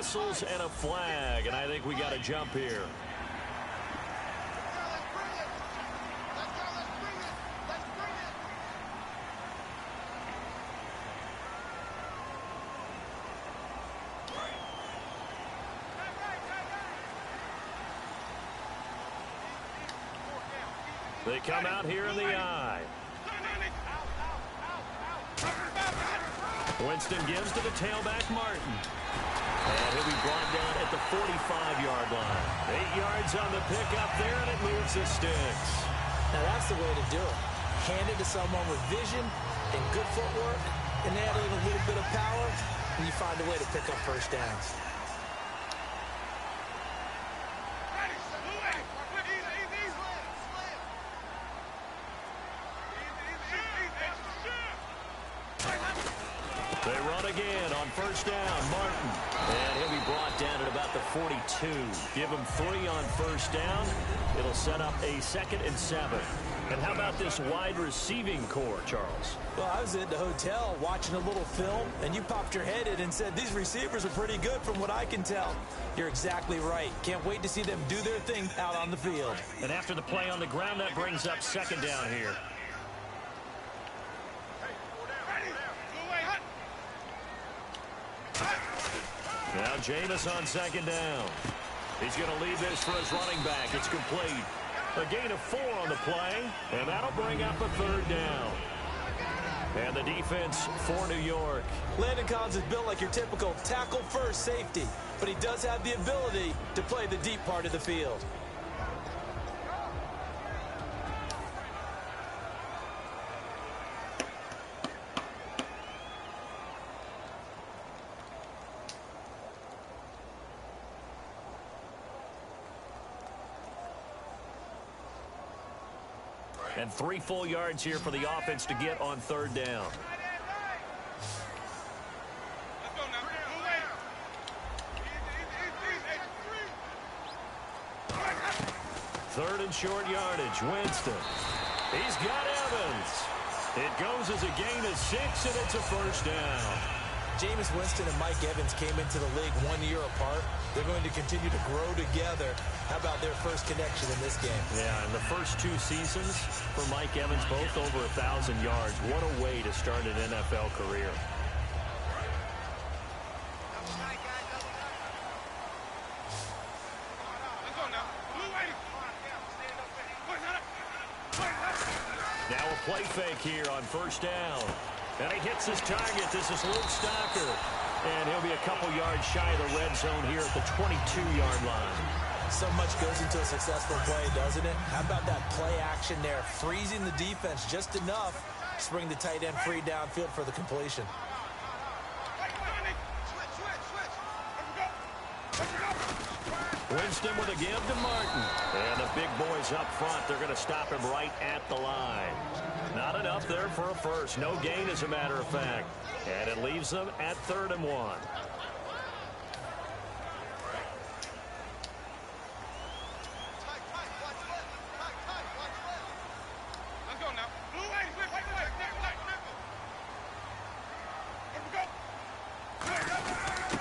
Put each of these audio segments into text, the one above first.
whistles and a flag, and I think we got a jump here. They come out here in the eye. Winston gives to the tailback, Martin. And he'll be brought down at the 45-yard line. 8 yards on the pickup there, and it moves the sticks. Now that's the way to do it. Hand it to someone with vision and good footwork, and add in a little bit of power, and you find a way to pick up first downs. They run again on first down, Martin. And he'll be brought down at about the 42. Give him 3 on first down. It'll set up a 2nd and 7. And how about this wide receiving core, Charles? Well, I was at the hotel watching a little film, and you popped your head in and said, these receivers are pretty good from what I can tell. You're exactly right. Can't wait to see them do their thing out on the field. And after the play on the ground, that brings up 2nd down here. Now Jameis on 2nd down. He's going to leave this for his running back. It's complete. A gain of 4 on the play, and that'll bring up a 3rd down. And the defense for New York. Landon Collins is built like your typical tackle-first safety, but he does have the ability to play the deep part of the field. And 3 full yards here for the offense to get on 3rd down. Third and short yardage. Winston. He's got Evans. It goes as a gain of 6, and it's a 1st down. Jameis Winston and Mike Evans came into the league 1 year apart. They're going to continue to grow together. How about their first connection in this game? Yeah, in the first 2 seasons for Mike Evans, both over 1,000 yards. What a way to start an NFL career. Now a play fake here on 1st down. And he hits his target. This is Luke Stocker. And he'll be a couple yards shy of the red zone here at the 22-yard line. So much goes into a successful play, doesn't it? How about that play action there? Freezing the defense just enough to bring the tight end free downfield for the completion. Winston with a give to Martin. And the big boys up front, they're going to stop him right at the line. Not enough there for a first. No gain, as a matter of fact. And it leaves them at 3rd and 1.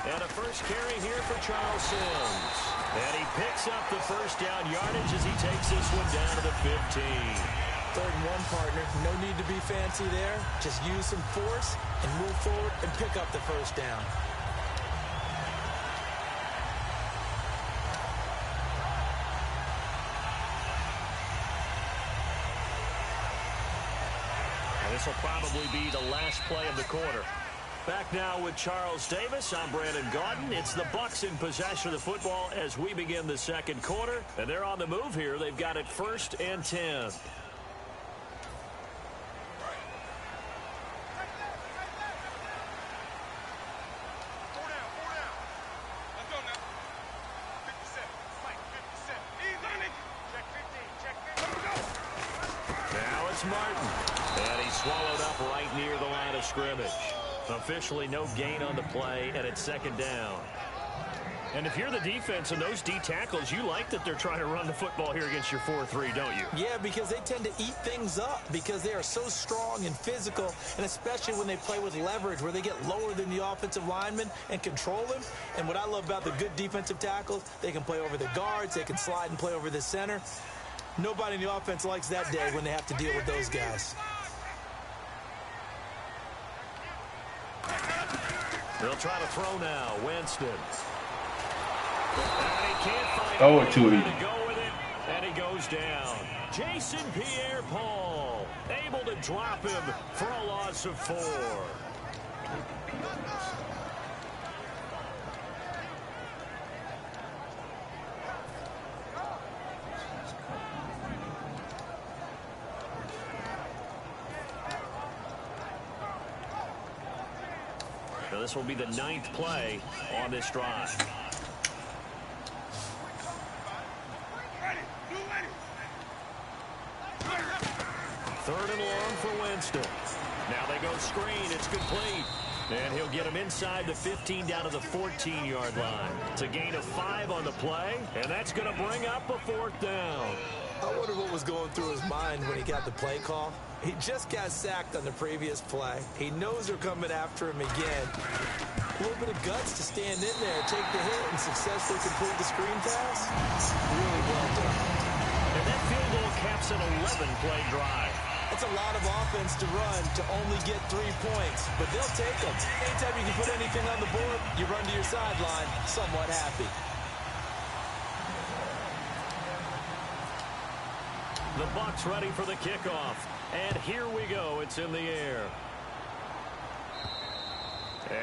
And a first carry here for Charles Sims. And he picks up the 1st down yardage as he takes this one down to the 15. 3rd and 1, partner. No need to be fancy there. Just use some force and move forward and pick up the 1st down. And this will probably be the last play of the quarter. Back now with Charles Davis. I'm Brandon Gaudin. It's the Bucs in possession of the football as we begin the 2nd quarter. And they're on the move here. They've got it 1st and 10. Now it's Martin. And he's swallowed up right near the line of scrimmage. Officially no gain on the play, and it's 2nd down. And if you're the defense and those D tackles, you like that they're trying to run the football here against your 4-3, don't you? Yeah, because they tend to eat things up because they are so strong and physical, and especially when they play with leverage where they get lower than the offensive lineman and control him. And what I love about the good defensive tackles, they can play over the guards, they can slide and play over the center. Nobody in the offense likes that day when they have to deal with those guys. They'll try to throw now. Winston. And he can't find too easy. to go with it, and he goes down. Jason Pierre-Paul able to drop him for a loss of 4. Now this will be the 9th play on this drive. Third and long for Winston. Now they go screen. It's complete. And he'll get him inside the 15 down to the 14-yard line. It's a gain of 5 on the play, and that's going to bring up a 4th down. I wonder what was going through his mind when he got the play call. He just got sacked on the previous play. He knows they're coming after him again. A little bit of guts to stand in there, take the hit, and successfully complete the screen pass. Really well done. And that field goal caps an 11-play drive. That's a lot of offense to run to only get 3 points, but they'll take them. Anytime you can put anything on the board, you run to your sideline somewhat happy. The Bucs ready for the kickoff. And here we go. It's in the air.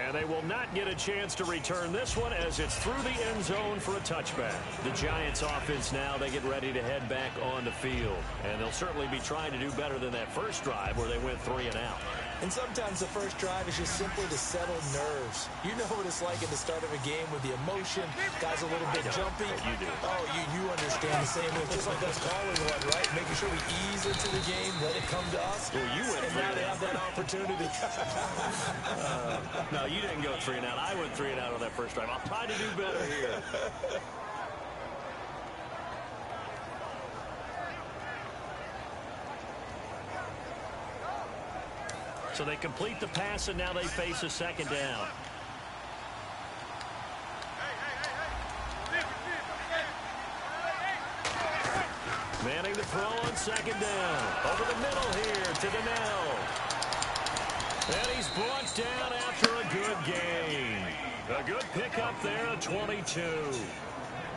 And they will not get a chance to return this one as it's through the end zone for a touchback. The Giants offense now, they get ready to head back on the field. And they'll certainly be trying to do better than that first drive where they went 3 and out. And sometimes the first drive is just simply to settle nerves. You know what it's like at the start of a game with the emotion. Guys a little bit jumpy. You do. Oh, you understand the same way. Just like us calling one, right? Making sure we ease into the game, let it come to us. Well, you went and now they have that opportunity. No, you didn't go 3 and out. I went 3 and out on that first drive. I'll try to do better here. So they complete the pass, and now they face a 2nd down. Manning to throw on 2nd down. Over the middle here to Donnell. And he's brought down after a good gain. A good pickup there at 22.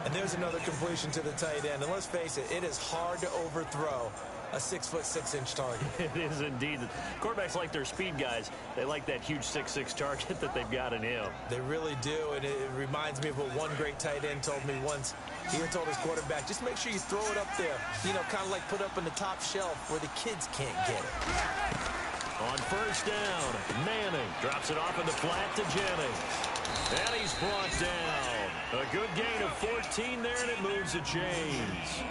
And there's another completion to the tight end. And let's face it, it is hard to overthrow a 6'6" target. It is indeed. Quarterbacks like their speed guys. They like that huge 6'6" target that they've got in him. They really do, and it reminds me of what one great tight end told me once. He told his quarterback, just make sure you throw it up there. You know, kind of like put up in the top shelf where the kids can't get it. On 1st down, Manning drops it off in the flat to Jennings. And he's brought down. A good gain of 14 there, and it moves to James.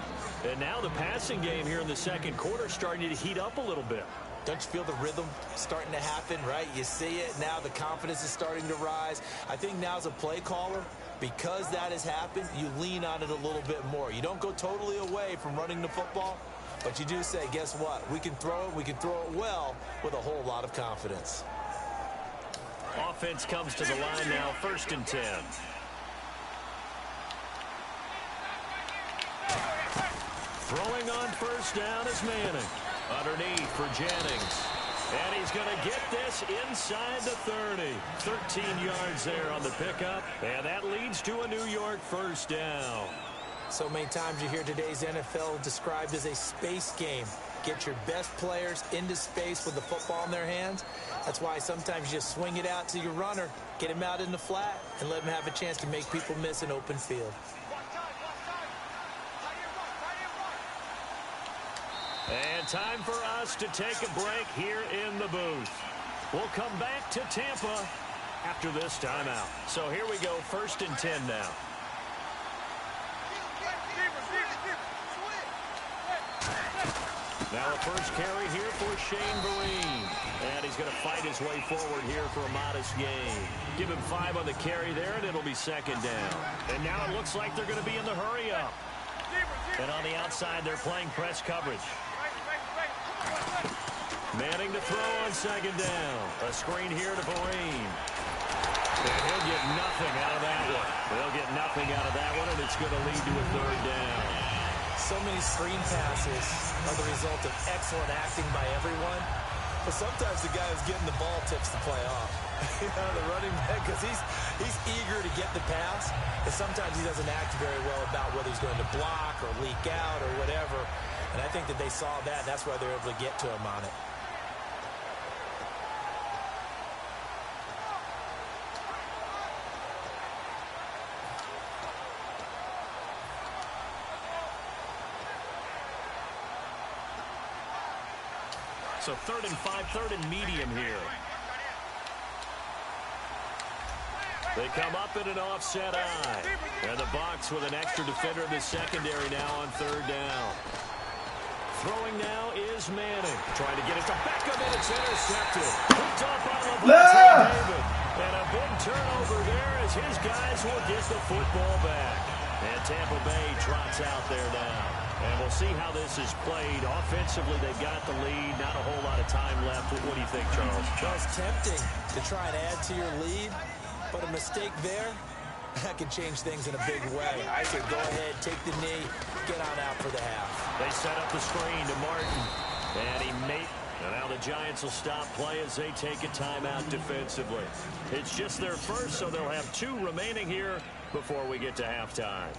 And now the passing game here in the 2nd quarter starting to heat up a little bit. Don't you feel the rhythm starting to happen, right? You see it. Now the confidence is starting to rise. I think now as a play caller, because that has happened, you lean on it a little bit more. You don't go totally away from running the football, but you do say, guess what? We can throw it well with a whole lot of confidence. Offense comes to the line now, 1st and 10. Throwing on 1st down is Manning. Underneath for Jennings. And he's going to get this inside the 30. 13 yards there on the pickup. And that leads to a New York 1st down. So many times you hear today's NFL described as a space game. Get your best players into space with the football in their hands. That's why sometimes you just swing it out to your runner, get him out in the flat, and let him have a chance to make people miss an open field. And time for us to take a break here in the booth. We'll come back to Tampa after this timeout. So here we go, 1st and 10 now. Now a first carry here for Shane Vereen. And he's going to fight his way forward here for a modest gain. Give him 5 on the carry there, and it'll be second down. And now it looks like they're going to be in the hurry-up. And on the outside, they're playing press coverage. Manning to throw on second down. A screen here to Vereen. And he'll get nothing out of that one. They'll get nothing out of that one, and it's going to lead to a third down. So many screen passes are the result of excellent acting by everyone. But sometimes the guy who's getting the ball tips the play off. You know, the running back, because he's eager to get the pass. And sometimes he doesn't act very well about whether he's going to block or leak out or whatever. And I think that they saw that. That's why they're able to get to him on it. So 3rd and 5, 3rd and medium here. They come up in an offset eye. And the box with an extra defender in the secondary now on 3rd down. Throwing now is Manning. Trying to get it to Beckham, and it's intercepted. Picked off by Levante David. And a big turnover there as his guys will get the football back. And Tampa Bay trots out there now. And we'll see how this is played. Offensively, they've got the lead. Not a whole lot of time left. What do you think, Charles? Well, it's tempting to try and add to your lead, but a mistake there, that can change things in a big way. I said go ahead, take the knee, get on out for the half. They set up the screen to Martin. And he made... And now the Giants will stop play as they take a timeout defensively. It's just their first, so they'll have 2 remaining here before we get to halftime.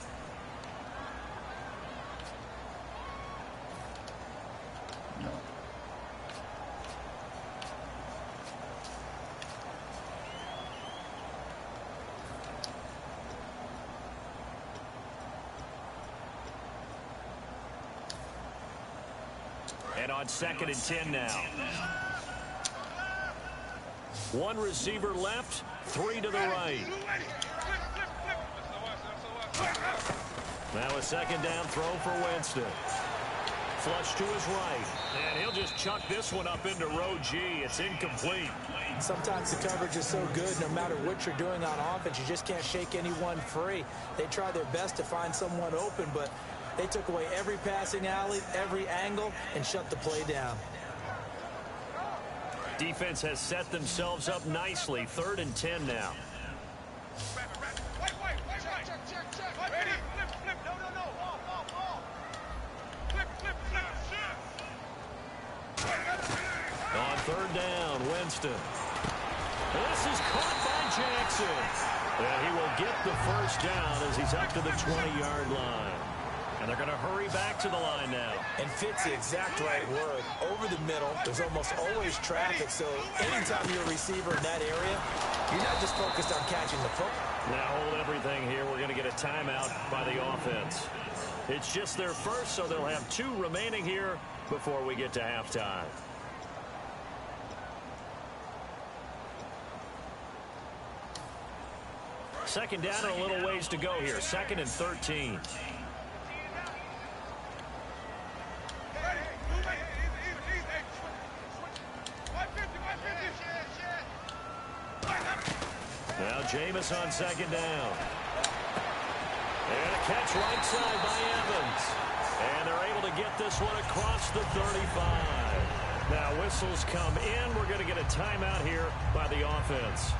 And on 2nd and 10 now. 1 receiver left, 3 to the right. Now a 2nd down throw for Winston. Flush to his right. And he'll just chuck this one up into row G. It's incomplete. Sometimes the coverage is so good, no matter what you're doing on offense, you just can't shake anyone free. They try their best to find someone open, but they took away every passing alley, every angle, and shut the play down. Defense has set themselves up nicely. 3rd and 10 now. On 3rd down, Winston. This is caught by Jackson. And he will get the first down as he's up to the 20-yard line. And they're going to hurry back to the line now. And fit's the exact right word. Over the middle, there's almost always traffic, so anytime you're a receiver in that area, you're not just focused on catching the football. Now hold everything here. We're going to get a timeout by the offense. It's just their first, so they'll have 2 remaining here before we get to halftime. Second down and a little ways to go here. 2nd and 13. Now Jameis on 2nd down. And a catch right side by Evans. And they're able to get this one across the 35. Now whistles come in. We're going to get a timeout here by the offense.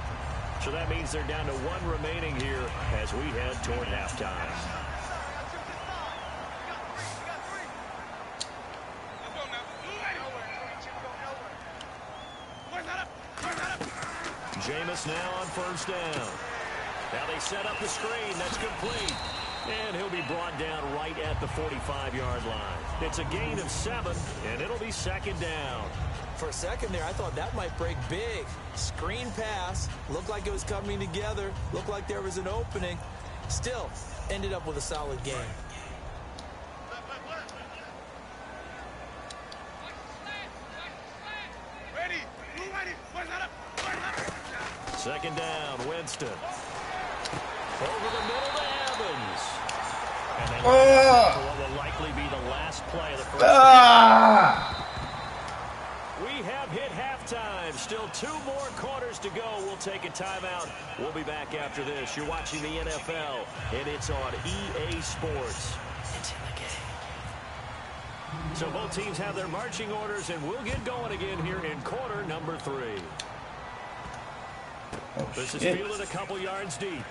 So that means they're down to 1 remaining here as we head toward halftime. Jameis now on 1st down. Now they set up the screen. That's complete. And he'll be brought down right at the 45-yard line. It's a gain of 7, and it'll be 2nd down. For a second there, I thought that might break big. Screen pass. Looked like it was coming together. Looked like there was an opening. Still, ended up with a solid game. Second down, Winston. Over the middle to Evans. And they look for what will likely be the last play of the first half. We have hit halftime. Still 2 more quarters to go. We'll take a timeout. We'll be back after this. You're watching the NFL, and it's on EA Sports. It's in the game. So both teams have their marching orders, and we'll get going again here in quarter number 3. This is fielded a couple yards deep.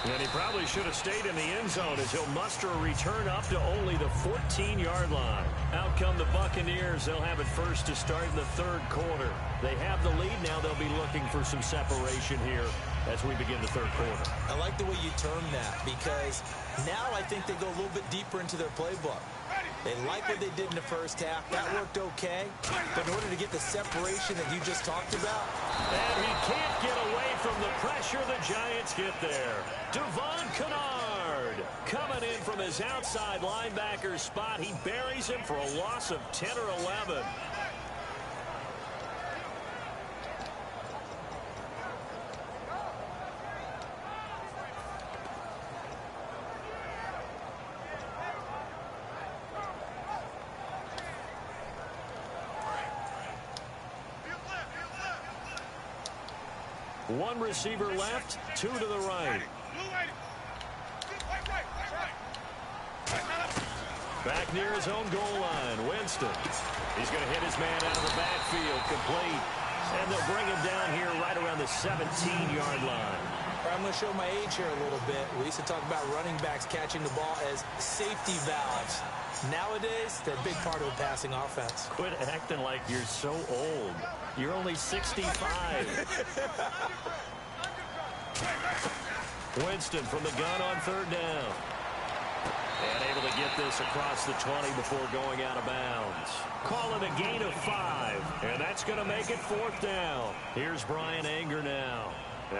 And he probably should have stayed in the end zone as he'll muster a return up to only the 14-yard line. Out come the Buccaneers. They'll have it first to start in the 3rd quarter. They have the lead. Now they'll be looking for some separation here as we begin the 3rd quarter. I like the way you term that because now I think they go a little bit deeper into their playbook. They like what they did in the first half. That worked okay. But in order to get the separation that you just talked about. And he can't get away from the pressure. The Giants get there. Devon Kennard coming in from his outside linebacker spot. He buries him for a loss of 10 or 11. One receiver left, 2 to the right. Back near his own goal line, Winston. He's going to hit his man out of the backfield, complete. And they'll bring him down here right around the 17-yard line. I'm going to show my age here a little bit. We used to talk about running backs catching the ball as safety valves. Nowadays, they're a big part of the passing offense. Quit acting like you're so old. You're only 65. Winston from the gun on 3rd down. And able to get this across the 20 before going out of bounds. Call it a gain of 5. And that's going to make it 4th down. Here's Brian Anger now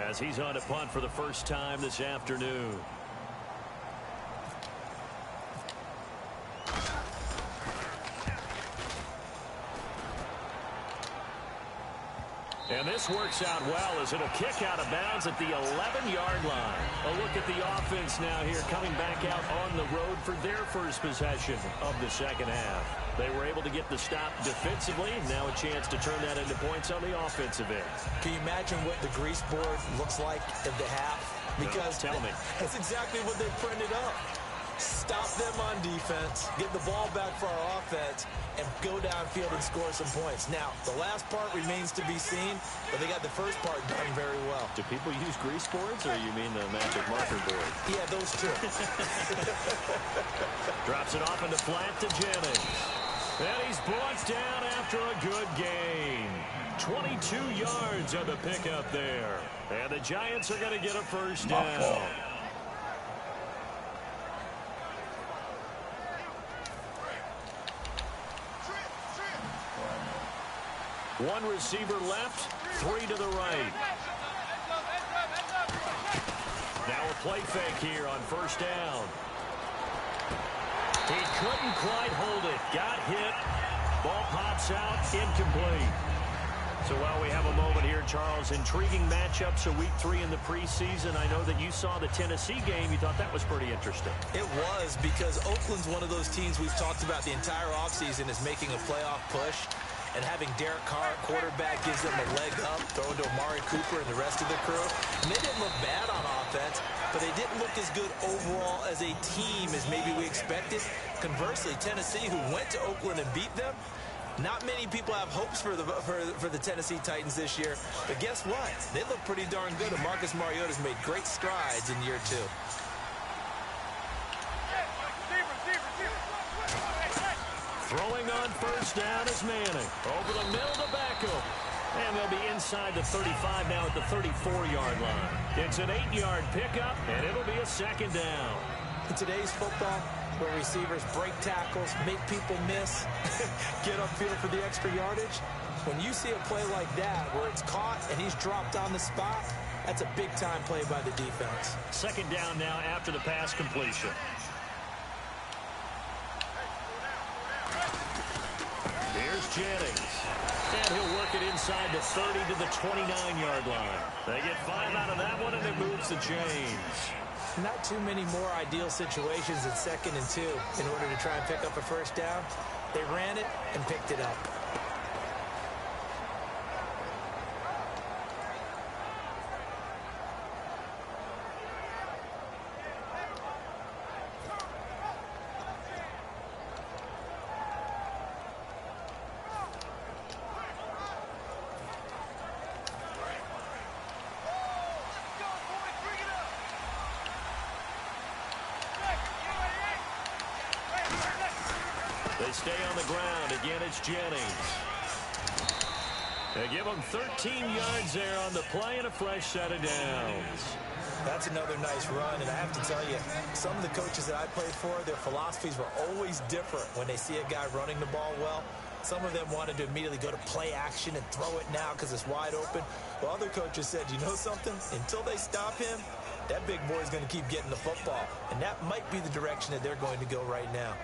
as he's on to punt for the first time this afternoon. And this works out well as it'll kick out of bounds at the 11-yard line. A look at the offense now here coming back out on the road for their first possession of the 2nd half. They were able to get the stop defensively. Now a chance to turn that into points on the offensive end. Can you imagine what the grease board looks like at the half? Because no, tell me. That's exactly what they printed up. Stop them on defense, get the ball back for our offense, and go downfield and score some points. Now, the last part remains to be seen, but they got the first part done very well. Do people use grease boards, or you mean the magic marker board? Yeah, those two. Drops it off into flat to Jennings. And he's brought down after a good gain. 22 yards on the pickup there. And the Giants are going to get a first down. One receiver left, 3 to the right. Now a play fake here on 1st down. He couldn't quite hold it. Got hit. Ball pops out, incomplete. So while we have a moment here, Charles, intriguing matchups of week 3 in the preseason. I know that you saw the Tennessee game. You thought that was pretty interesting. It was, because Oakland's one of those teams we've talked about the entire offseason is making a playoff push. And having Derek Carr at quarterback gives them a leg up, throwing to Amari Cooper and the rest of the crew. And they didn't look bad on offense, but they didn't look as good overall as a team as maybe we expected. Conversely, Tennessee, who went to Oakland and beat them, not many people have hopes for the Tennessee Titans this year. But guess what? They look pretty darn good, and Marcus Mariota's made great strides in year 2. Throwing on 1st down is Manning. Over the middle to Beckham. And they'll be inside the 35 now at the 34-yard line. It's an 8-yard pickup, and it'll be a 2nd down. In today's football, where receivers break tackles, make people miss, get upfield for the extra yardage, when you see a play like that where it's caught and he's dropped on the spot, that's a big-time play by the defense. 2nd down now after the pass completion. Here's Jennings. And he'll work it inside the 30 to the 29-yard line. They get 5 out of that one, and it moves the chains. Not too many more ideal situations at 2nd and 2 in order to try and pick up a first down. They ran it and picked it up. They stay on the ground. Again, it's Jennings. They give them 13 yards there on the play and a fresh set of downs. That's another nice run, and I have to tell you, some of the coaches that I played for, their philosophies were always different when they see a guy running the ball well. Some of them wanted to immediately go to play action and throw it now because it's wide open. While other coaches said, you know something? Until they stop him, that big boy's going to keep getting the football. And that might be the direction that they're going to go right now.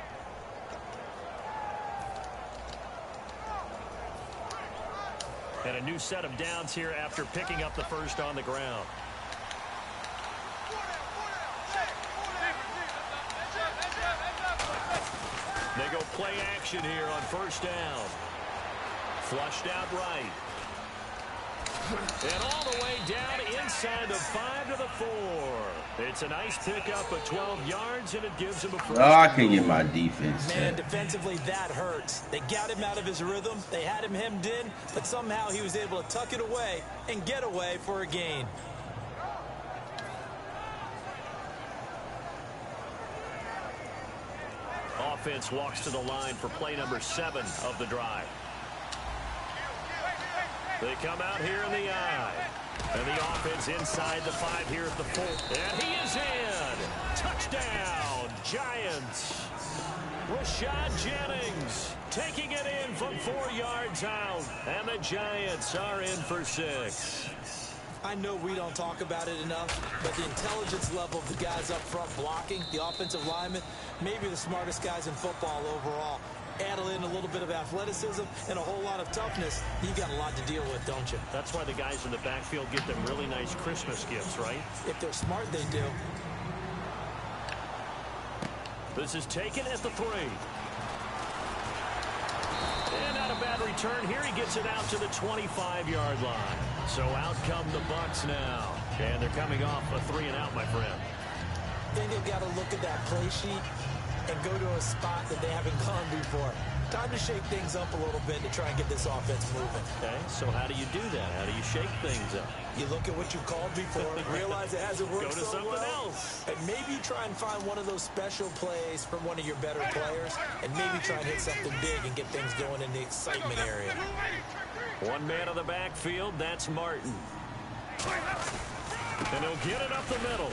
And a new set of downs here after picking up the first on the ground. They go play action here on first down. Flushed out right. And all the way down inside the 5 to the 4. It's a nice pickup of 12 yards, and it gives him a first. Oh, I can get my defense. Man, defensively, that hurts. They got him out of his rhythm. They had him hemmed in, but somehow he was able to tuck it away and get away for a gain. Offense walks to the line for play number 7 of the drive. They come out here in the eye. And the offense inside the 5 here at the 4. And he is in. Touchdown, Giants. Rashad Jennings taking it in from 4 yards out. And the Giants are in for 6. I know we don't talk about it enough, but the intelligence level of the guys up front blocking, the offensive linemen, maybe the smartest guys in football overall. Add in a little bit of athleticism and a whole lot of toughness, you got a lot to deal with, don't you? That's why the guys in the backfield get them really nice Christmas gifts, right? If they're smart, they do. This is taken at the 3. And not a bad return here. He gets it out to the 25-yard line. So out come the Bucs now. And they're coming off a 3-and-out, my friend. I think they've got to look at that play sheet and go to a spot that they haven't gone before. Time to shake things up a little bit to try and get this offense moving. Okay, so how do you do that? How do you shake things up? You look at what you've called before, realize it hasn't worked Go to so something well, else. and maybe try and find one of those special plays from one of your better players, and maybe try and hit something big and get things going in the excitement area. One man on the backfield, that's Martin. And he'll get it up the middle.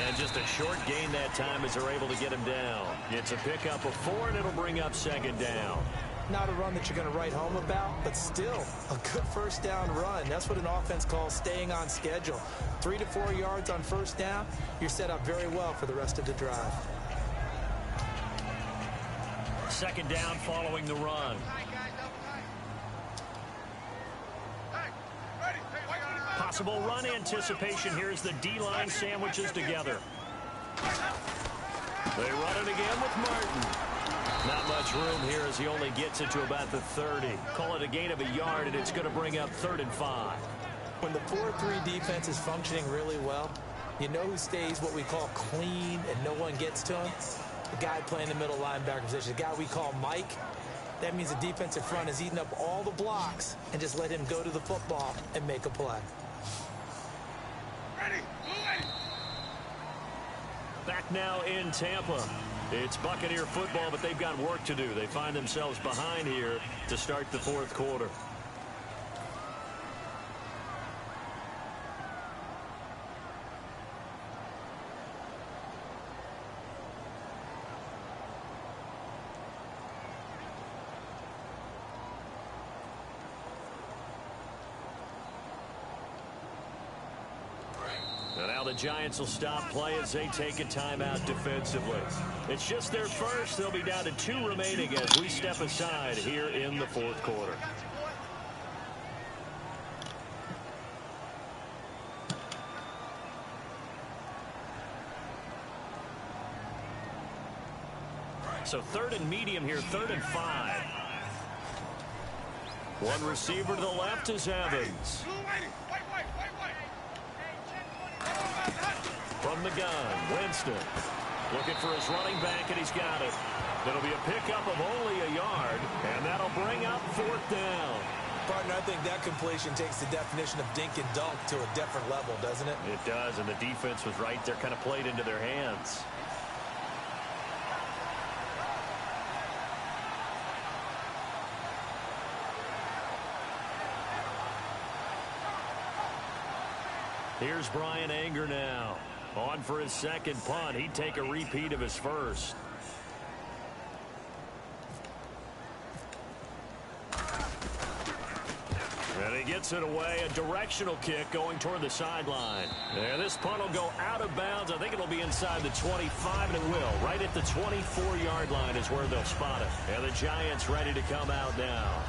And just a short gain that time as they're able to get him down. It's a pickup of 4, and it'll bring up 2nd down. Not a run that you're going to write home about, but still a good first down run. That's what an offense calls staying on schedule. 3 to 4 yards on first down, you're set up very well for the rest of the drive. 2nd down following the run. Possible run anticipation here as the D-line sandwiches together. They run it again with Martin. Not much room here as he only gets it to about the 30. Call it a gain of a yard, and it's going to bring up 3rd and 5. When the 4-3 defense is functioning really well, you know who stays what we call clean and no one gets to him? The guy playing the middle linebacker position, the guy we call Mike. That means the defensive front is eating up all the blocks and just let him go to the football and make a play. Back now in Tampa. It's Buccaneer football, but they've got work to do. They find themselves behind here to start the 4th quarter. And now the Giants will stop play as they take a timeout defensively. It's just their first. They'll be down to 2 remaining as we step aside here in the 4th quarter. So third and medium here, 3rd and 5. One receiver to the left is Evans. From the gun, Winston. Looking for his running back, and he's got it. It'll be a pickup of only a yard, and that'll bring up 4th down. Partner, I think that completion takes the definition of dink and dunk to a different level, doesn't it? It does, and the defense was right there, kind of played into their hands. Here's Brian Anger now. On for his second punt. He'd take a repeat of his first. And he gets it away. A directional kick going toward the sideline. And this punt will go out of bounds. I think it'll be inside the 25, and it will. Right at the 24-yard line is where they'll spot it. And the Giants ready to come out now.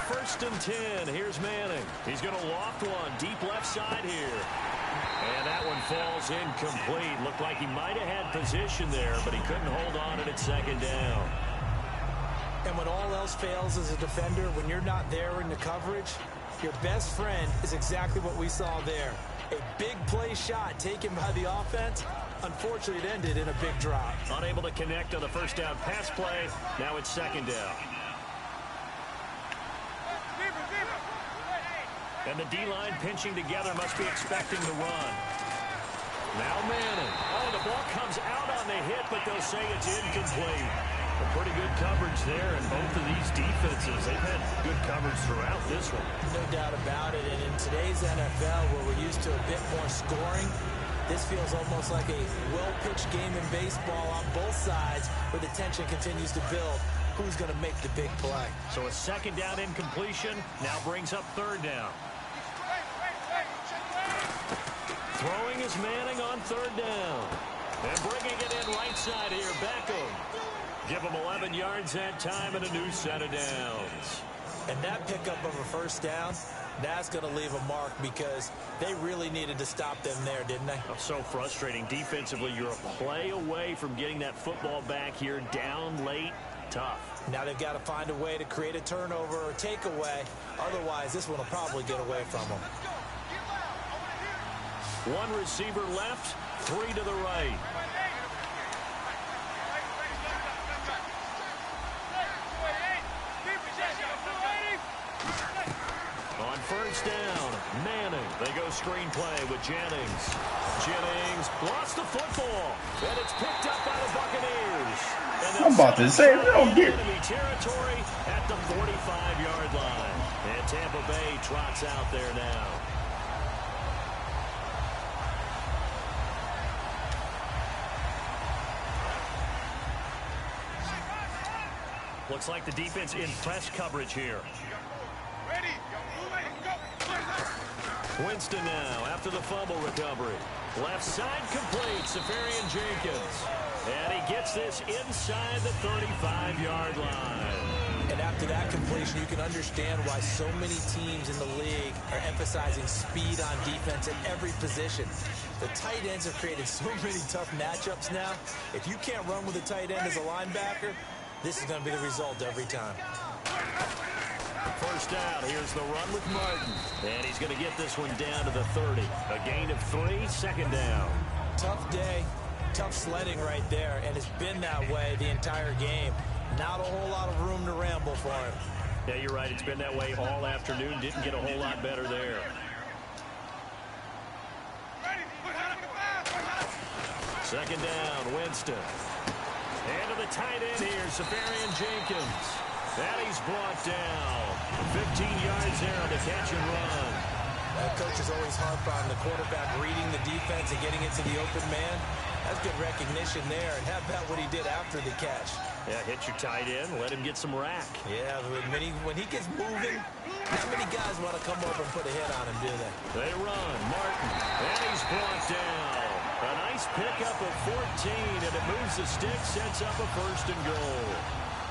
First and 10. Here's Manning. He's going to loft one deep left side here. And that one falls incomplete. Looked like he might have had position there, but he couldn't hold on at 2nd down. And when all else fails as a defender, when you're not there in the coverage, your best friend is exactly what we saw there. A big play shot taken by the offense. Unfortunately, it ended in a big drop. Unable to connect on the first down pass play. Now it's 2nd down. And the D-line pinching together, must be expecting the run. Now Manning. Oh, the ball comes out on the hit, but they'll say it's incomplete. A pretty good coverage there, and both of these defenses, they've had good coverage throughout this one. No doubt about it, and in today's NFL, where we're used to a bit more scoring, this feels almost like a well-pitched game in baseball on both sides, where the tension continues to build. Who's going to make the big play? So a 2nd down incompletion now brings up 3rd down. Throwing is Manning on 3rd down. And bringing it in right side here, Beckham. Give him 11 yards that time and a new set of downs. And that pickup of a first down, that's going to leave a mark because they really needed to stop them there, didn't they? Oh, so frustrating. Defensively, you're a play away from getting that football back here down late. Tough. Now they've got to find a way to create a turnover or takeaway. Otherwise, this one will probably get away from them. One receiver left, 3 to the right. On first down, Manning. They go screenplay with Jennings. Jennings lost the football, and it's picked up by the Buccaneers. I'm about to say, we don't get enemy territory at the 45-yard line. And Tampa Bay trots out there now. Looks like the defense in press coverage here. Winston now after the fumble recovery. Left side complete, Safarian Jenkins. And he gets this inside the 35-yard line. And after that completion, you can understand why so many teams in the league are emphasizing speed on defense at every position. The tight ends have created so many tough matchups now. If you can't run with a tight end as a linebacker, this is going to be the result every time. First down, here's the run with Martin. And he's going to get this one down to the 30. A gain of 3, 2nd down. Tough day, tough sledding right there, and it's been that way the entire game. Not a whole lot of room to ramble for him. Yeah, you're right. It's been that way all afternoon. Didn't get a whole lot better there. Second down, Winston. And to the tight end here, Safarian Jenkins. And he's brought down. 15 yards there on the catch and run. Coach is always harp on the quarterback reading the defense and getting into the open man. That's good recognition there. And how about what he did after the catch? Yeah, hit your tight end, let him get some rack. Yeah, when he gets moving, not many guys want to come over and put a hit on him, do they? They run. Martin. And he's brought down. A nice pickup of 14, and it moves the stick, sets up a 1st and goal.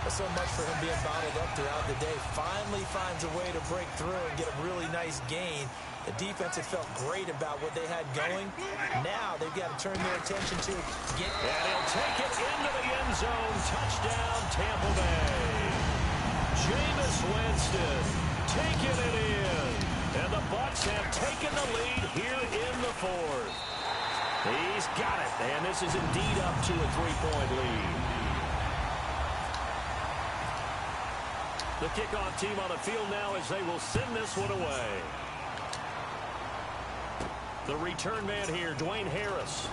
So much for him being bottled up throughout the day. Finally finds a way to break through and get a really nice gain. The defense had felt great about what they had going. Now they've got to turn their attention to get... And he'll take it into the end zone. Touchdown, Tampa Bay. Jameis Winston taking it in. And the Bucs have taken the lead here in the fourth. He's got it. And this is indeed up to a 3-point lead. The kickoff team on the field now as they will send this one away. The return man here, Dwayne Harris.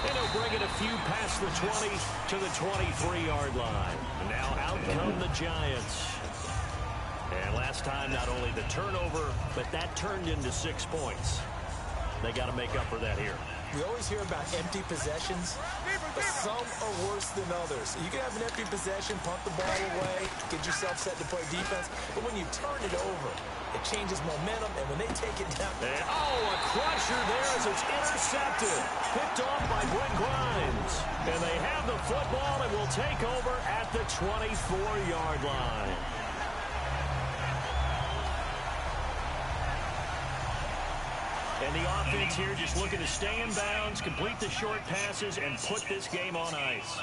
And he'll bring it a few past the 20 to the 23-yard line. And now out come the Giants. And last time, not only the turnover, but that turned into 6 points. They got to make up for that here. We always hear about empty possessions, but some are worse than others. You can have an empty possession, punt the ball away, get yourself set to play defense, but when you turn it over, it changes momentum, and when they take it down... And, a crusher there as it's intercepted. Picked off by Brent Grimes. And they have the football and will take over at the 24-yard line. And the offense here just looking to stay in bounds, complete the short passes, and put this game on ice.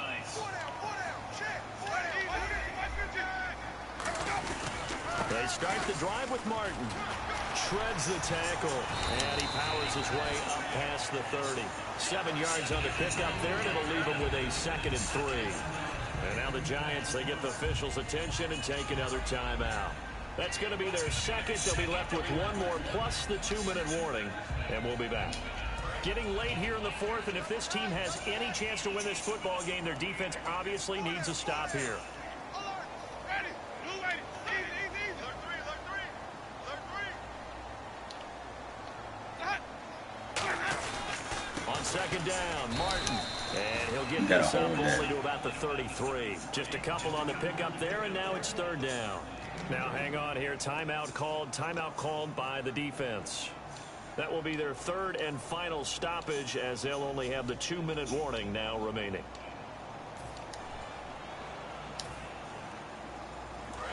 They start the drive with Martin. Shreds the tackle, and he powers his way up past the 30. 7 yards on the pickup there, and it'll leave him with a 2nd and 3. And now the Giants, they get the officials' attention and take another timeout. That's going to be their second. They'll be left with one more plus the 2-minute warning, and we'll be back. Getting late here in the fourth, and if this team has any chance to win this football game, their defense obviously needs a stop here. On second down, Martin. And he'll get this up only to about the 33. Just a couple on the pickup there, and now it's 3rd down. Now hang on here. Timeout called by the defense. That will be their 3rd and final stoppage as they'll only have the 2-minute warning now remaining.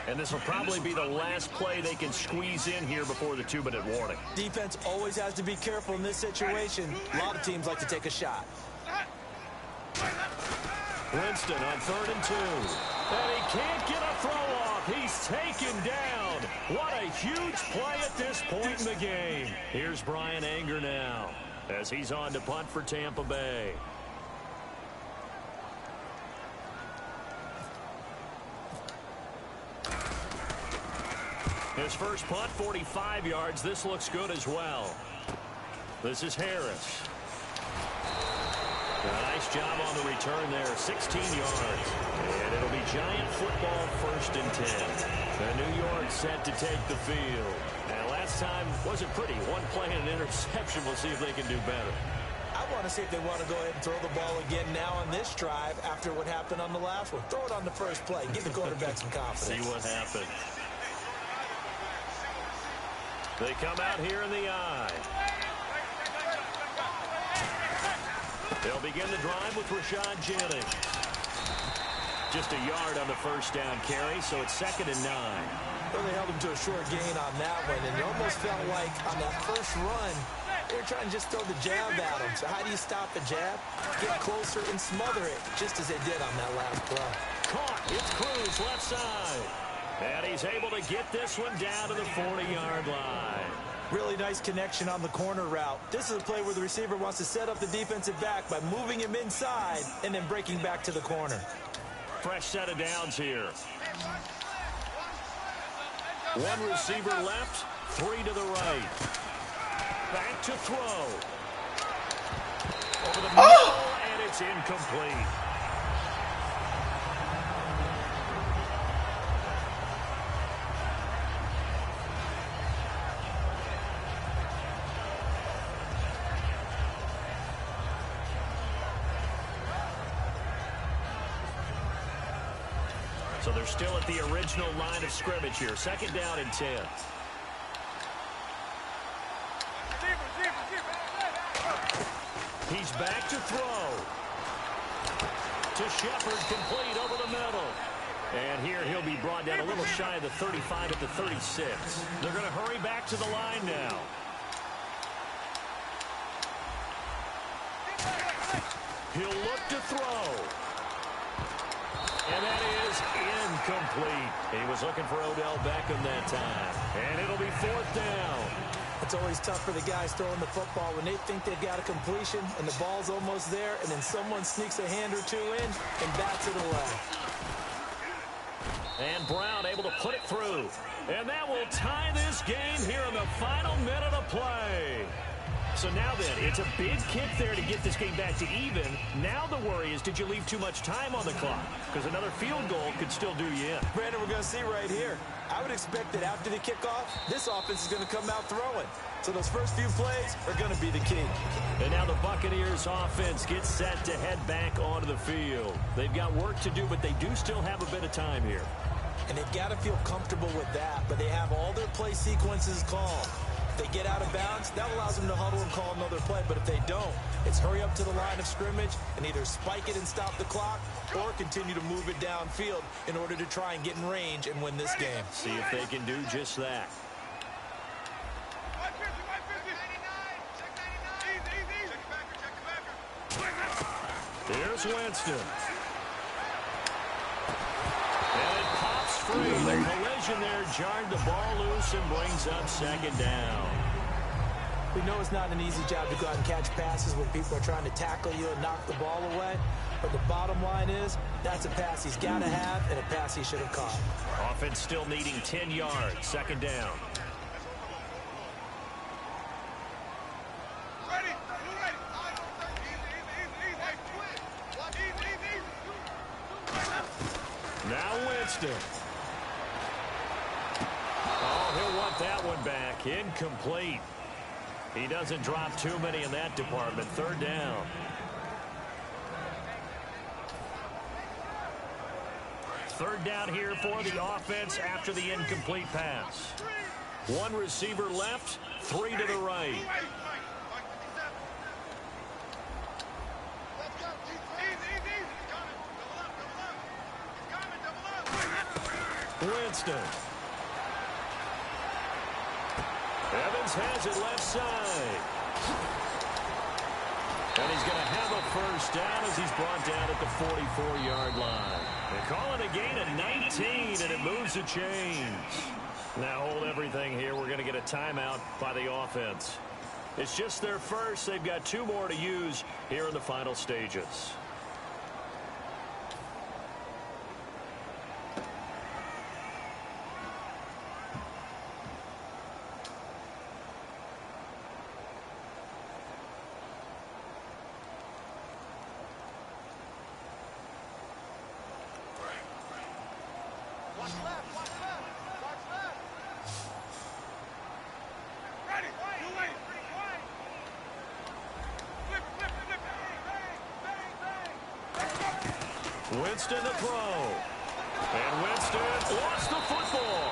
And this will probably be the last play they can squeeze in here before the 2-minute warning. Defense always has to be careful in this situation. A lot of teams like to take a shot. Winston on 3rd and 2. And he can't get a throw off. He's taken down. What a huge play at this point in the game. Here's Brian Anger now as he's on to punt for Tampa Bay. His first punt, 45 yards. This looks good as well. This is Harris. A nice job on the return there, 16 yards. And it'll be Giant football 1st and 10. And New York set to take the field. And last time wasn't pretty. One play and an interception. We'll see if they can do better. I want to see if they want to go ahead and throw the ball again now on this drive after what happened on the last one. Throw it on the first play. Give the quarterback some confidence. See what happens. They come out here in the eye. They'll begin the drive with Rashad Jennings. Just a yard on the first down carry, so it's 2nd and 9. Well, they held him to a short gain on that one, and it almost felt like on that first run, they were trying to just throw the jab at him. So how do you stop a jab? Get closer and smother it, just as they did on that last play. Caught. It's Cruz left side. And he's able to get this one down to the 40-yard line. Really nice connection on the corner route. This is a play where the receiver wants to set up the defensive back by moving him inside and then breaking back to the corner. Fresh set of downs here. One receiver left, 3 to the right. Back to throw. Over the middle, and it's incomplete. So they're still at the original line of scrimmage here. 2nd down and 10. He's back to throw. To Shepard, complete over the middle. And here he'll be brought down a little shy of the 35 at the 36. They're going to hurry back to the line now. He'll look to throw. And that is incomplete. He was looking for Odell Beckham that time. And it'll be 4th down. It's always tough for the guys throwing the football when they think they've got a completion and the ball's almost there, and then someone sneaks a hand or two in and bats it away. And Brown able to put it through. And that will tie this game here in the final minute of play. So now then, it's a big kick there to get this game back to even. Now the worry is, did you leave too much time on the clock? Because another field goal could still do you in. Brandon, we're going to see right here. I would expect that after the kickoff, this offense is going to come out throwing. So those first few plays are going to be the key. And now the Buccaneers offense gets set to head back onto the field. They've got work to do, but they do still have a bit of time here. And they've got to feel comfortable with that, but they have all their play sequences called. If they get out of bounds, that allows them to huddle and call another play. But if they don't, it's hurry up to the line of scrimmage and either spike it and stop the clock or continue to move it downfield in order to try and get in range and win this game. See if they can do just that. Here's Winston. And it pops free. The collision there jarred the ball loose and brings up 2nd down. We know it's not an easy job to go out and catch passes when people are trying to tackle you and knock the ball away. But the bottom line is, that's a pass he's got to have and a pass he should have caught. Offense still needing 10 yards. 2nd down. Now Winston. Oh, he'll want that one back. Incomplete. He doesn't drop too many in that department. 3rd down. Third down here for the offense after the incomplete pass. 1 receiver left, 3 to the right. Winston. Evans has it left side. And he's going to have a first down as he's brought down at the 44-yard line. They call it a gain of 19, and it moves the chains. Now hold everything here. We're going to get a timeout by the offense. It's just their first. They've got 2 more to use here in the final stages. Winston to throw. And Winston lost the football.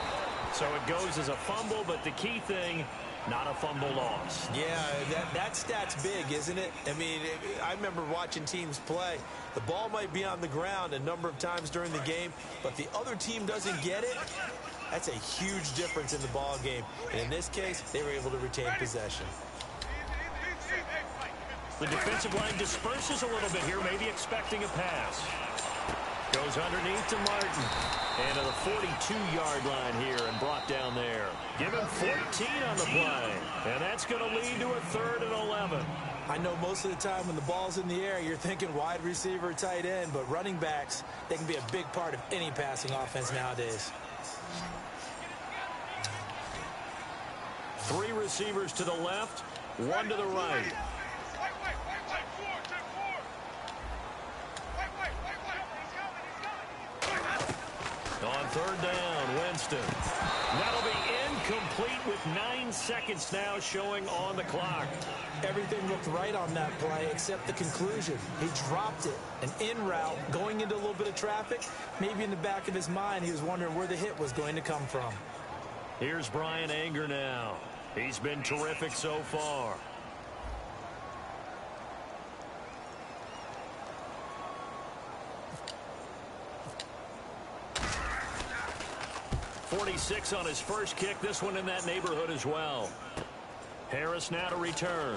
So it goes as a fumble, but the key thing, not a fumble loss. Yeah, that stat's big, isn't it? I mean, I remember watching teams play. The ball might be on the ground a number of times during the game, but the other team doesn't get it. That's a huge difference in the ball game. And in this case, they were able to retain possession. The defensive line disperses a little bit here, maybe expecting a pass. Goes underneath to Martin. And to the 42-yard line here and brought down there. Give him 14 on the play. And that's going to lead to a 3rd and 11. I know most of the time when the ball's in the air, you're thinking wide receiver, tight end, but running backs, they can be a big part of any passing offense nowadays. 3 receivers to the left, 1 to the right. On 3rd down, Winston. That'll be incomplete with 9 seconds now showing on the clock. Everything looked right on that play except the conclusion. He dropped it. An in route, going into a little bit of traffic. Maybe in the back of his mind, he was wondering where the hit was going to come from. Here's Brian Anger now. He's been terrific so far. 46 on his first kick. This one in that neighborhood as well. Harris now to return.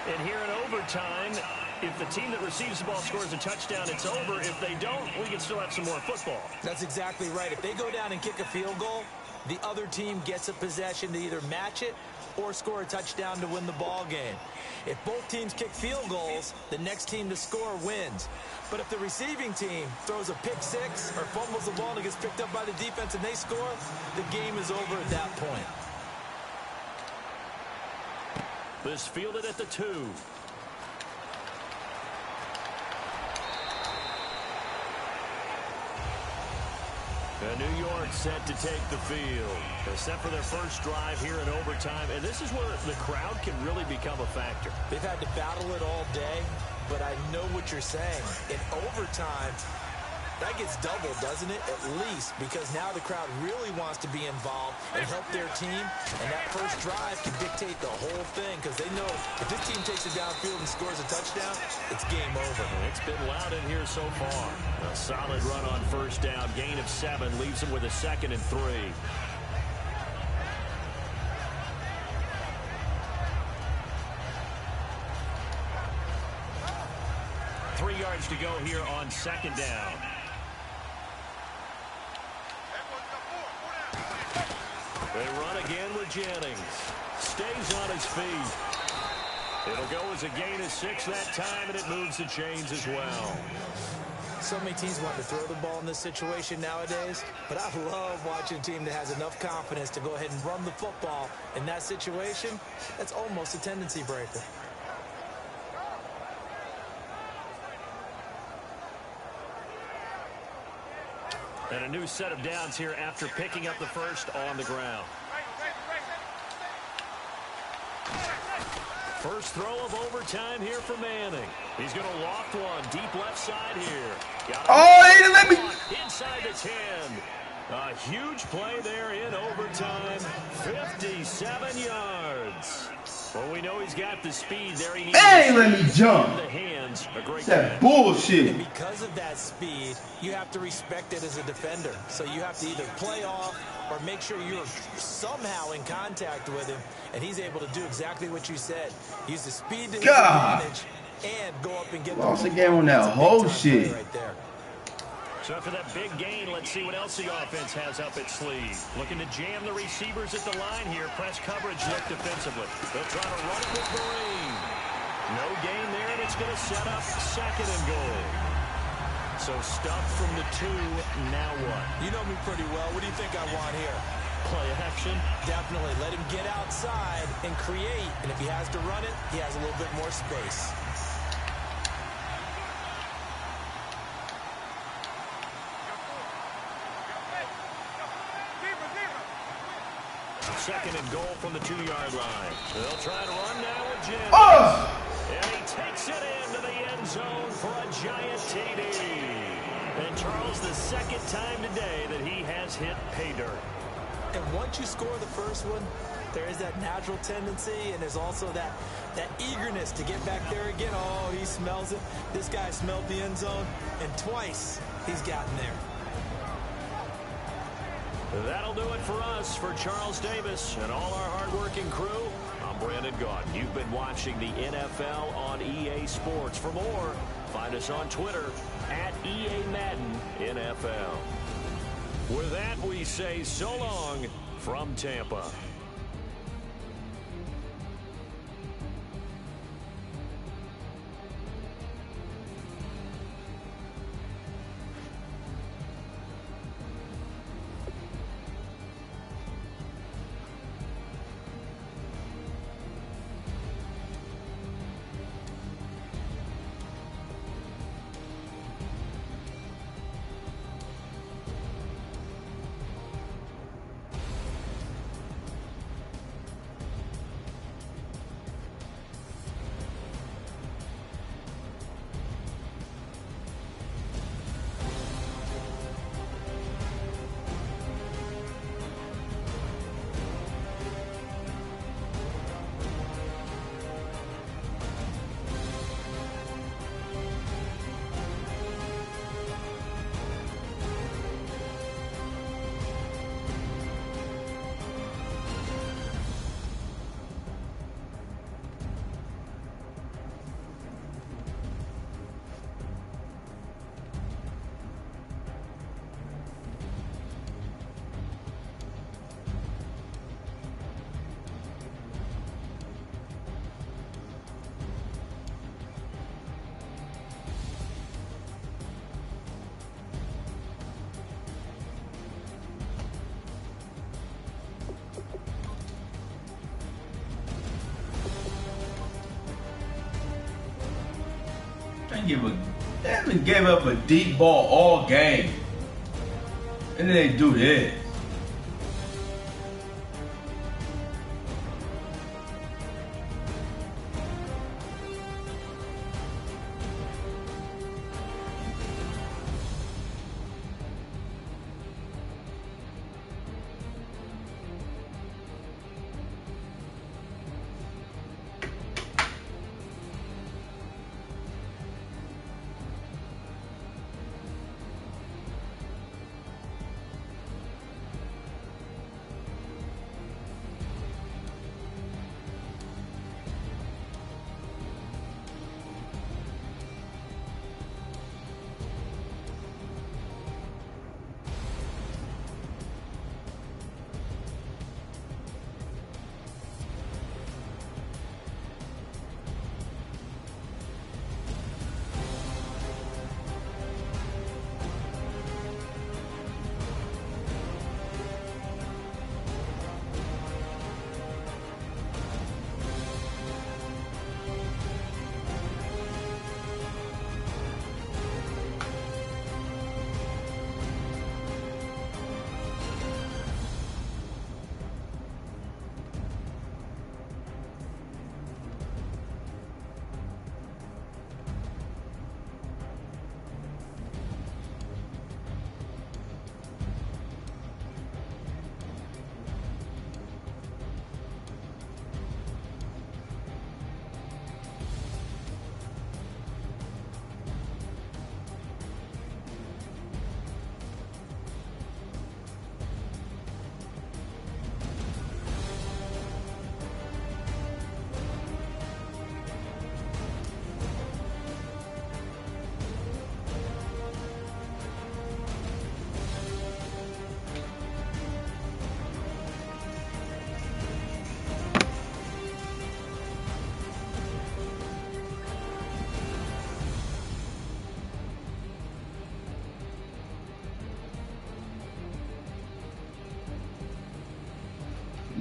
And here in overtime, if the team that receives the ball scores a touchdown, it's over. If they don't, we can still have some more football. That's exactly right. If they go down and kick a field goal, the other team gets a possession to either match it or score a touchdown to win the ball game. If both teams kick field goals, the next team to score wins. But if the receiving team throws a pick six or fumbles the ball and it gets picked up by the defense and they score, the game is over at that point. This fielded at the 2. And New York set to take the field. They're set for their first drive here in overtime. And this is where the crowd can really become a factor. They've had to battle it all day, but I know what you're saying. In overtime, that gets doubled, doesn't it? At least, because now the crowd really wants to be involved and help their team. And that first drive can dictate the whole thing because they know if this team takes it downfield and scores a touchdown, it's game over. It's been loud in here so far. A solid run on first down. Gain of 7 leaves them with a 2nd and 3. 3 yards to go here on 2nd down. They run again with Jennings. Stays on his feet. It'll go as a gain of 6 that time, and it moves the chains as well. So many teams want to throw the ball in this situation nowadays, but I love watching a team that has enough confidence to go ahead and run the football in that situation. That's almost a tendency breaker. And a new set of downs here after picking up the first on the ground. First throw of overtime here for Manning. He's going to loft one deep left side here. Oh, he didn't let me. Inside the 10. A huge play there in overtime. 57 yards. Well, we know he's got the speed there. He needs Hey, let me jump. the hands. A great That catch. bullshit. And because of that speed, you have to respect it as a defender. So you have to either play off or make sure you're somehow in contact with him, and he's able to do exactly what you said. Use the speed to his advantage and go up and get Lost the again on that whole shit. right there. So after that big gain, let's see what else the offense has up its sleeve. Looking to jam the receivers at the line here. Press coverage look defensively. They'll try to run it with Green. No gain there, and it's going to set up 2nd and goal. So stuffed from the 2, now what? You know me pretty well. What do you think I want here? Play action? Definitely. Let him get outside and create. And if he has to run it, he has a little bit more space. Second and goal from the 2-yard line. They'll try to run now with Jennings. Oh! And he takes it into the end zone for a giant TD. And Charles, the 2nd time today that he has hit pay dirt. And once you score the first one, there is that natural tendency, and there's also that eagerness to get back there again. Oh, he smells it. This guy smelled the end zone, and twice he's gotten there. That'll do it for us. For Charles Davis and all our hardworking crew, I'm Brandon Gaudin. You've been watching the NFL on EA Sports. For more, find us on Twitter at EA Madden NFL. With that, we say so long from Tampa. they haven't gave up a deep ball all game. And then they do this.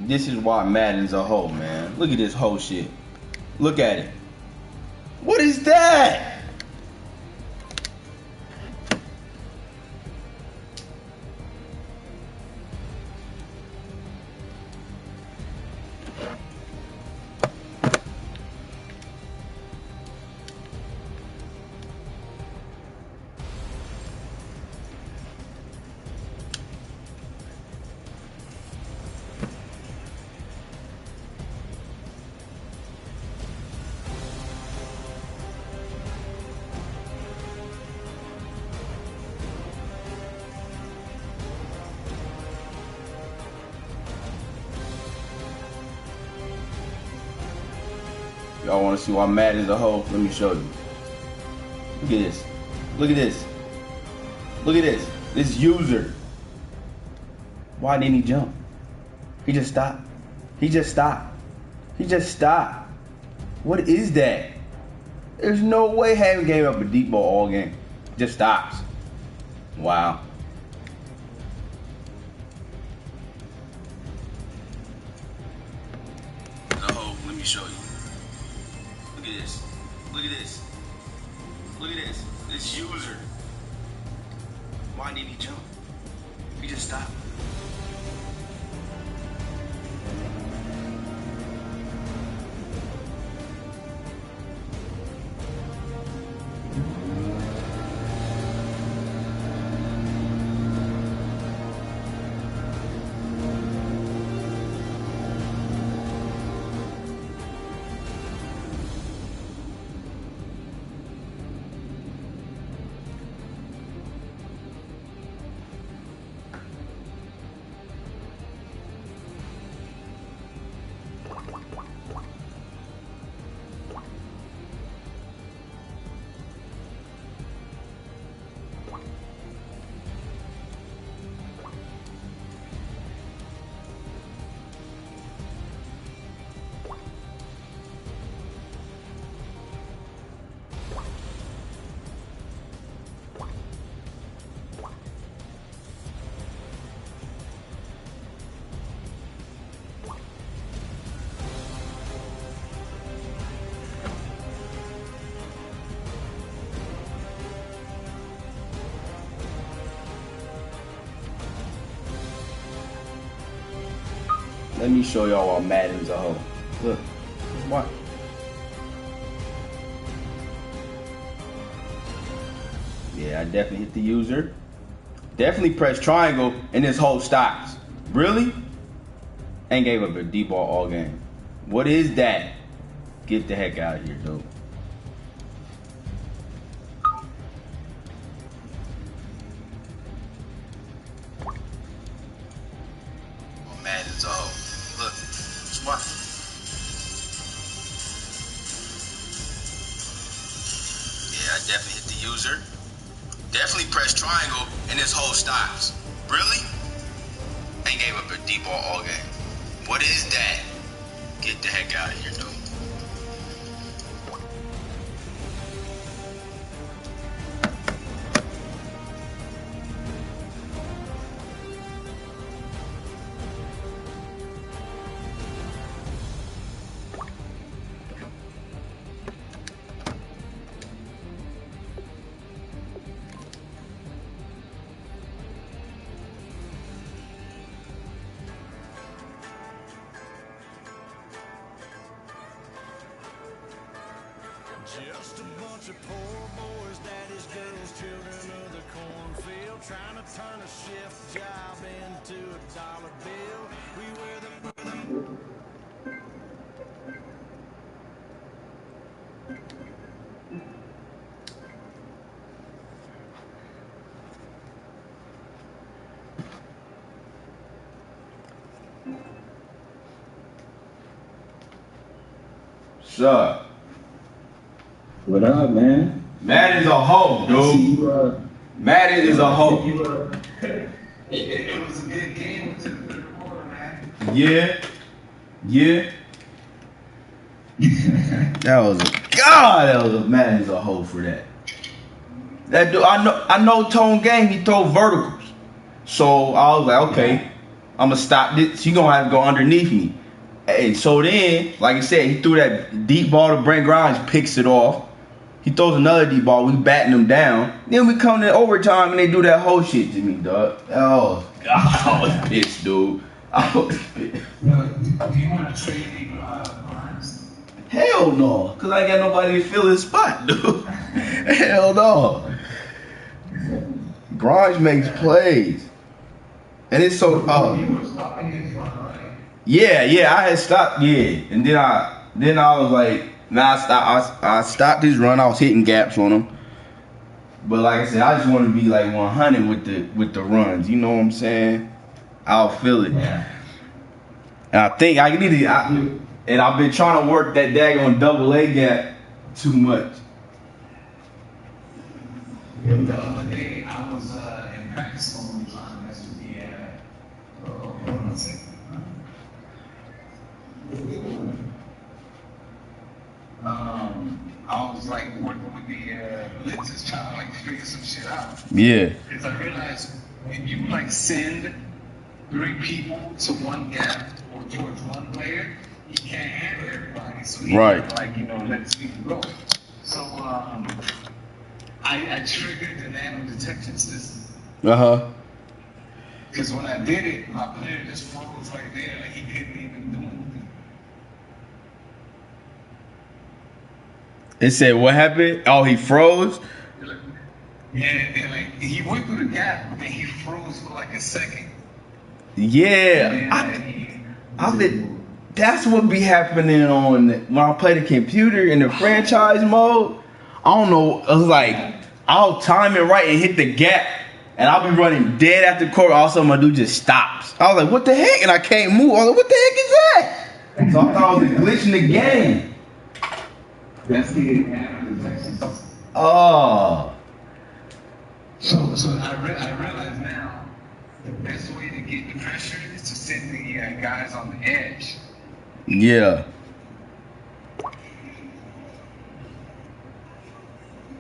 This is why Madden's a hoe, man. Look at this whole shit. Look at it. What is that? Y'all want to see why Madden's a hoe? Let me show you. Look at this. Look at this. Look at this. This user. Why didn't he jump? He just stopped. He just stopped. He just stopped. What is that? There's no way having gave up a deep ball all game. Just stops. Wow. Oh, let me show you. Look at this. Look at this. Look at this. This user. Why didn't he jump? He just stopped. Let me show y'all why Madden's a hoe. Look, watch. Yeah, I definitely hit the user. Definitely press triangle and this whole stops. Really? And gave up a deep ball all game. What is that? Get the heck out of here, dude. Madden's a hoe. Look, just watch. Yeah, I definitely hit the user. Definitely press triangle and this whole stops. Really? And gave up a deep ball all game. What is that? Get the heck out of here, dude. Just a bunch of poor boys, daddy's girls, children of the cornfield, trying to turn a shift job into a dollar bill. We wear the What's up? What up, man? Madden is a hoe, dude. Madden is a hoe. It was a good game to the third quarter, man. Yeah. Yeah. That was a Madden is a hoe for that. That dude, I know Tone Game, he throw verticals. So I was like, okay, I'ma stop this. He gonna have to go underneath me. Hey, so then, like I said, he threw that deep ball to Brent Grimes, picks it off. He throws another deep ball, we batting him down. Then we come to overtime and they do that whole shit to me, dog. Oh, God, I was pissed, dude. I was pissed. Do you want to trade me Grimes? Hell no, because I ain't got nobody to fill his spot, dude. Hell no. Grimes makes plays. And it's so, You were stopping in front, right? yeah, I had stopped, yeah. And then I was like, I stopped his run. I was hitting gaps on him. But like I said, I just want to be like 100 with the runs. You know what I'm saying? I'll feel it. Yeah. And I think I need to. And I've been trying to work that daggone double A gap too much. The other day, I was in practice on the line. That's with the, hold on a second. I was like working with the blitzes, trying to like figure some shit out. Yeah. Because I realized if you like send 3 people to one gap or towards one player, he can't handle everybody. So he Right. like, let his people go. So I triggered the nano detection system. Uh-huh. Because when I did it, my player just froze right there. Like he couldn't even do anything. It said what happened? Oh, he froze? Yeah, and like he went through the gap and he froze for like a second. Yeah. I've been. That's what be happening on when I play the computer in the franchise mode. I don't know. It was like I'll time it right and hit the gap, and I'll be running dead at the court. All of a sudden, my dude just stops. I was like, "What the heck?" And I can't move. I was like, "What the heck is that?" So I thought it was a glitch in the game. That's the nano detection system. Oh. So I realize now the best way to get the pressure is to send the guys on the edge. Yeah.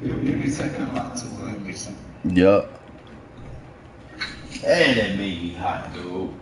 Give me a second, I'm about to listen. Yup. And that made me hot, dude.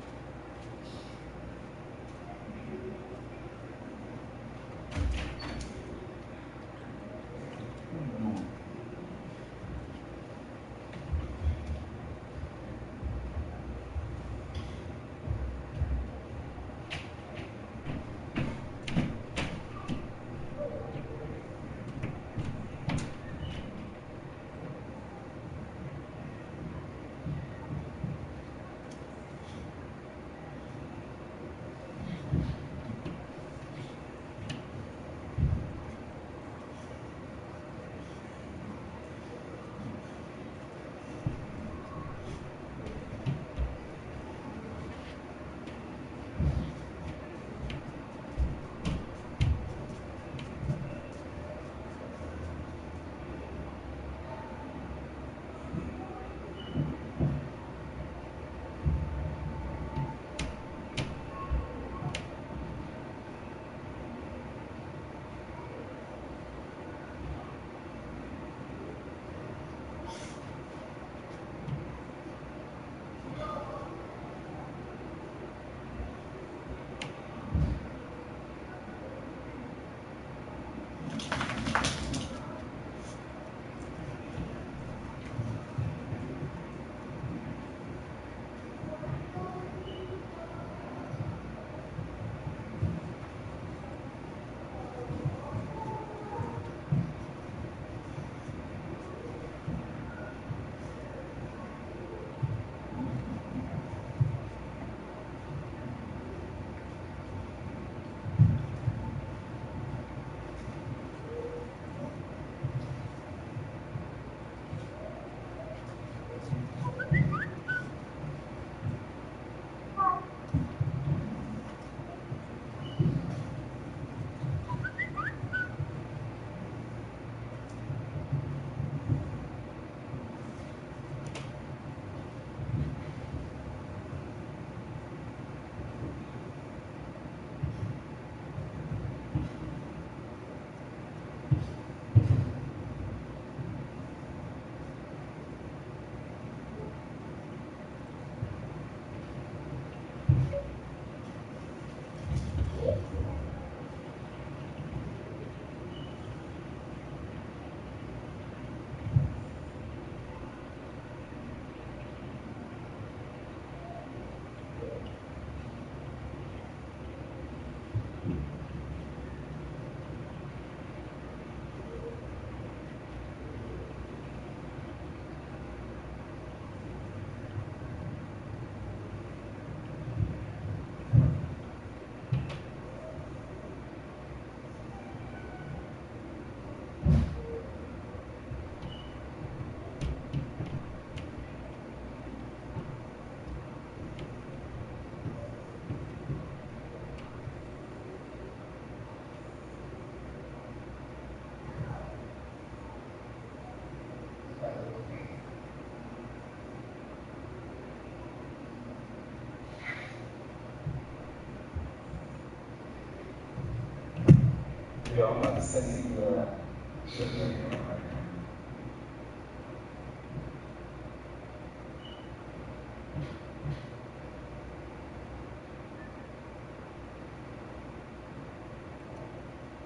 Yo, I'm about to send you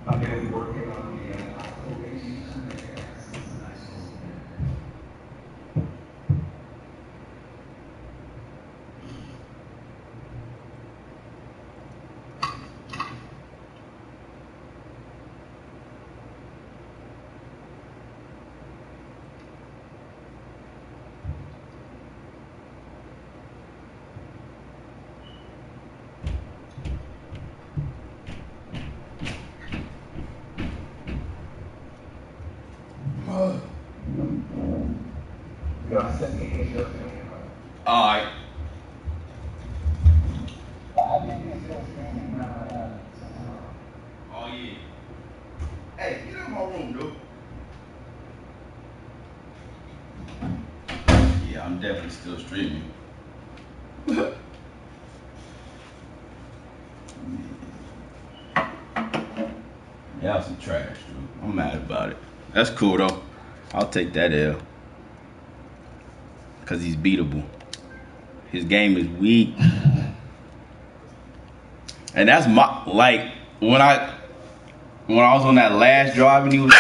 I've been working on the Alright. Oh yeah. Hey, get out of my room, dude. Yeah, I'm definitely still streaming. Y'all some trash, dude. I'm mad about it. That's cool though. I'll take that L. Cause he's beatable. His game is weak. And that's my when I was on that last drive and he was